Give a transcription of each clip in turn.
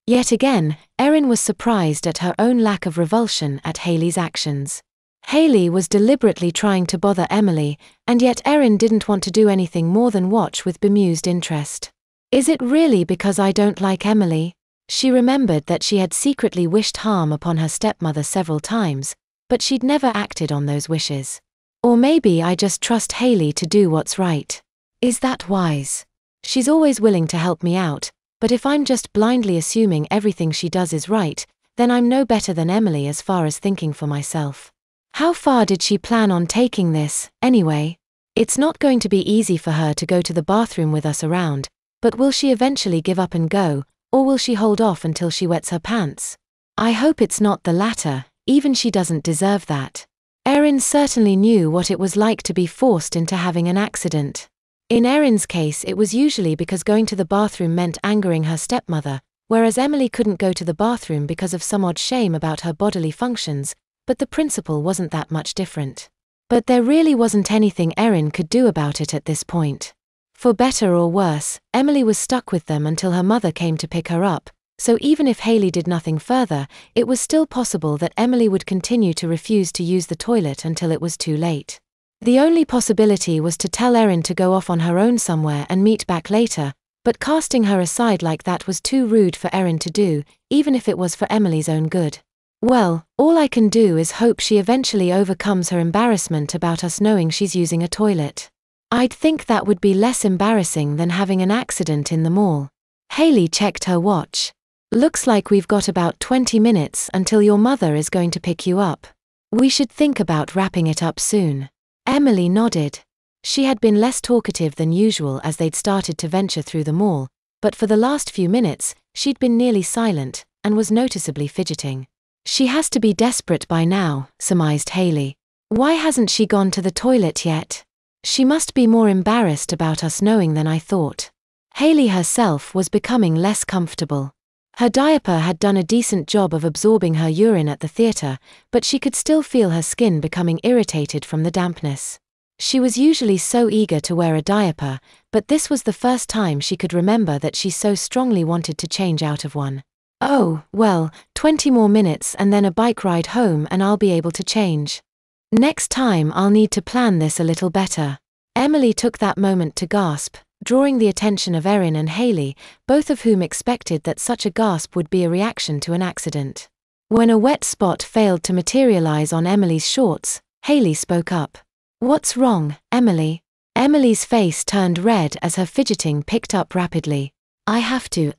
Yet again, Erin was surprised at her own lack of revulsion at Hayley's actions. Hayley was deliberately trying to bother Emily, and yet Erin didn't want to do anything more than watch with bemused interest. Is it really because I don't like Emily? She remembered that she had secretly wished harm upon her stepmother several times, but she'd never acted on those wishes. Or maybe I just trust Hayley to do what's right. Is that wise? She's always willing to help me out, but if I'm just blindly assuming everything she does is right, then I'm no better than Emily as far as thinking for myself. How far did she plan on taking this, anyway? It's not going to be easy for her to go to the bathroom with us around, but will she eventually give up and go, or will she hold off until she wets her pants? I hope it's not the latter, even she doesn't deserve that. Erin certainly knew what it was like to be forced into having an accident. In Erin's case it was usually because going to the bathroom meant angering her stepmother, whereas Emily couldn't go to the bathroom because of some odd shame about her bodily functions, but the principle wasn't that much different. But there really wasn't anything Erin could do about it at this point. For better or worse, Emily was stuck with them until her mother came to pick her up, so even if Hayley did nothing further, it was still possible that Emily would continue to refuse to use the toilet until it was too late. The only possibility was to tell Erin to go off on her own somewhere and meet back later, but casting her aside like that was too rude for Erin to do, even if it was for Emily's own good. Well, all I can do is hope she eventually overcomes her embarrassment about us knowing she's using a toilet. I'd think that would be less embarrassing than having an accident in the mall. Hayley checked her watch. Looks like we've got about 20 minutes until your mother is going to pick you up. We should think about wrapping it up soon. Emily nodded. She had been less talkative than usual as they'd started to venture through the mall, but for the last few minutes, she'd been nearly silent, and was noticeably fidgeting. She has to be desperate by now, surmised Hayley. Why hasn't she gone to the toilet yet? She must be more embarrassed about us knowing than I thought. Hayley herself was becoming less comfortable. Her diaper had done a decent job of absorbing her urine at the theater, but she could still feel her skin becoming irritated from the dampness. She was usually so eager to wear a diaper, but this was the first time she could remember that she so strongly wanted to change out of one. Oh, well, 20 more minutes and then a bike ride home and I'll be able to change. Next time I'll need to plan this a little better. Emily took that moment to gasp, drawing the attention of Erin and Hayley, both of whom expected that such a gasp would be a reaction to an accident. When a wet spot failed to materialize on Emily's shorts, Hayley spoke up. What's wrong, Emily? Emily's face turned red as her fidgeting picked up rapidly. I have to,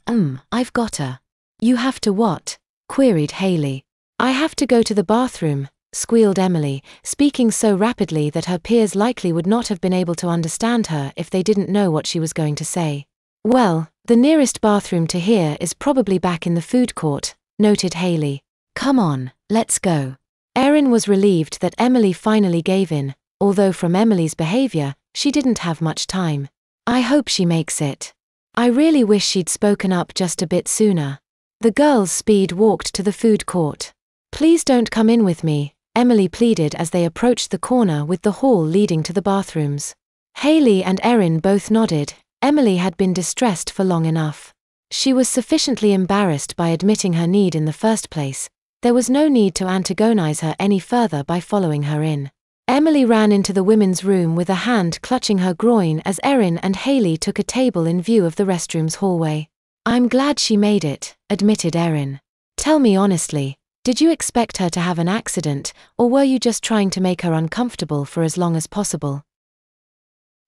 I've gotta. You have to what? Queried Hayley. I have to go to the bathroom, squealed Emily, speaking so rapidly that her peers likely would not have been able to understand her if they didn't know what she was going to say. Well, the nearest bathroom to here is probably back in the food court, noted Hayley. Come on, let's go. Erin was relieved that Emily finally gave in, although from Emily's behavior, she didn't have much time. I hope she makes it. I really wish she'd spoken up just a bit sooner. The girls speed walked to the food court. Please don't come in with me, Emily pleaded as they approached the corner with the hall leading to the bathrooms. Hayley and Erin both nodded. Emily had been distressed for long enough. She was sufficiently embarrassed by admitting her need in the first place. There was no need to antagonize her any further by following her in. Emily ran into the women's room with a hand clutching her groin as Erin and Hayley took a table in view of the restroom's hallway. I'm glad she made it, admitted Erin. Tell me honestly, did you expect her to have an accident, or were you just trying to make her uncomfortable for as long as possible?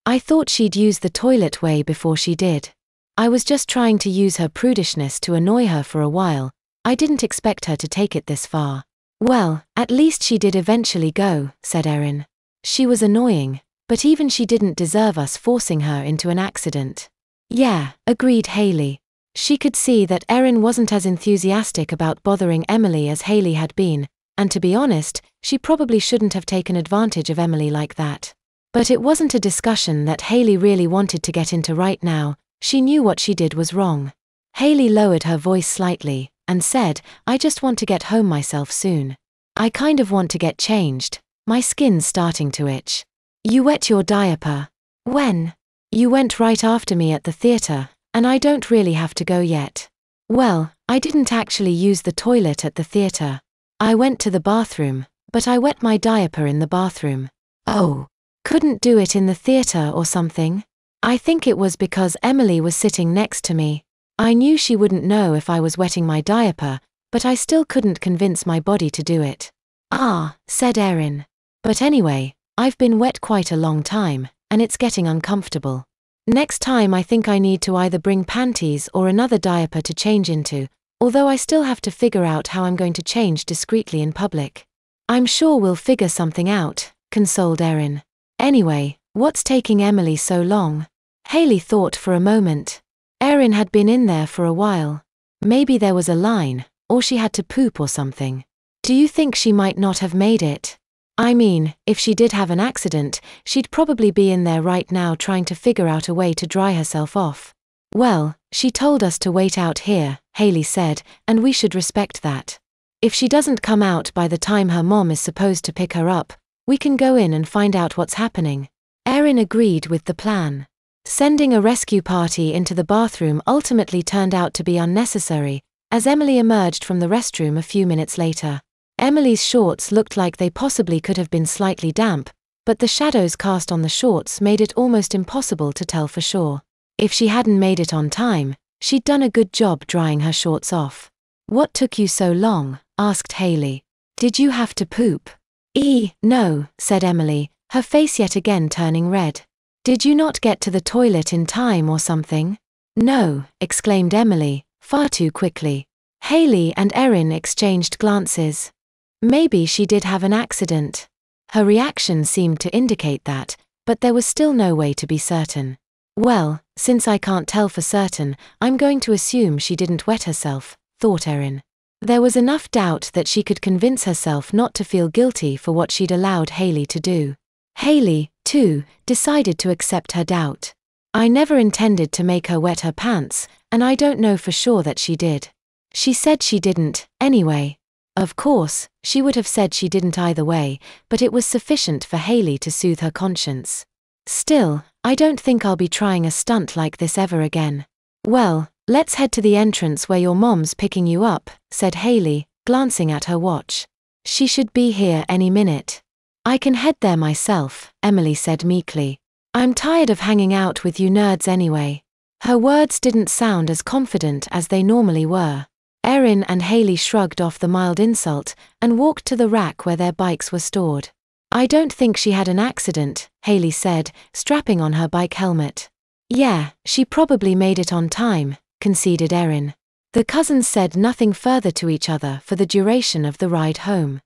I thought she'd use the toilet way before she did. I was just trying to use her prudishness to annoy her for a while. I didn't expect her to take it this far. Well, at least she did eventually go, said Erin. She was annoying, but even she didn't deserve us forcing her into an accident. Yeah, agreed Hayley. She could see that Erin wasn't as enthusiastic about bothering Emily as Hayley had been, and to be honest, she probably shouldn't have taken advantage of Emily like that. But it wasn't a discussion that Hayley really wanted to get into right now. She knew what she did was wrong. Hayley lowered her voice slightly, and said, I just want to get home myself soon. I kind of want to get changed. My skin's starting to itch. You wet your diaper. When? You went right after me at the theater, and I don't really have to go yet. Well, I didn't actually use the toilet at the theater. I went to the bathroom, but I wet my diaper in the bathroom. Oh, couldn't do it in the theater or something? I think it was because Emily was sitting next to me. I knew she wouldn't know if I was wetting my diaper, but I still couldn't convince my body to do it. Ah, said Erin. But anyway, I've been wet quite a long time, and it's getting uncomfortable. Next time I think I need to either bring panties or another diaper to change into, although I still have to figure out how I'm going to change discreetly in public. I'm sure we'll figure something out, consoled Erin. Anyway, what's taking Emily so long? Hayley thought for a moment. Erin had been in there for a while. Maybe there was a line, or she had to poop or something. Do you think she might not have made it? I mean, if she did have an accident, she'd probably be in there right now trying to figure out a way to dry herself off. Well, she told us to wait out here, Hayley said, and we should respect that. If she doesn't come out by the time her mom is supposed to pick her up, we can go in and find out what's happening. Erin agreed with the plan. Sending a rescue party into the bathroom ultimately turned out to be unnecessary, as Emily emerged from the restroom a few minutes later. Emily's shorts looked like they possibly could have been slightly damp, but the shadows cast on the shorts made it almost impossible to tell for sure. If she hadn't made it on time, she'd done a good job drying her shorts off. What took you so long? Asked Hayley. Did you have to poop? No, said Emily, her face yet again turning red. Did you not get to the toilet in time or something? No, exclaimed Emily, far too quickly. Hayley and Erin exchanged glances. Maybe she did have an accident. Her reaction seemed to indicate that, but there was still no way to be certain. Well, since I can't tell for certain, I'm going to assume she didn't wet herself, thought Erin. There was enough doubt that she could convince herself not to feel guilty for what she'd allowed Hayley to do. Hayley, too, decided to accept her doubt. I never intended to make her wet her pants, and I don't know for sure that she did. She said she didn't, anyway. Of course, she would have said she didn't either way, but it was sufficient for Hayley to soothe her conscience. Still, I don't think I'll be trying a stunt like this ever again. Well, let's head to the entrance where your mom's picking you up, said Hayley, glancing at her watch. She should be here any minute. I can head there myself, Emily said meekly. I'm tired of hanging out with you nerds anyway. Her words didn't sound as confident as they normally were. Erin and Hayley shrugged off the mild insult and walked to the rack where their bikes were stored. I don't think she had an accident, Hayley said, strapping on her bike helmet. Yeah, she probably made it on time, conceded Erin. The cousins said nothing further to each other for the duration of the ride home.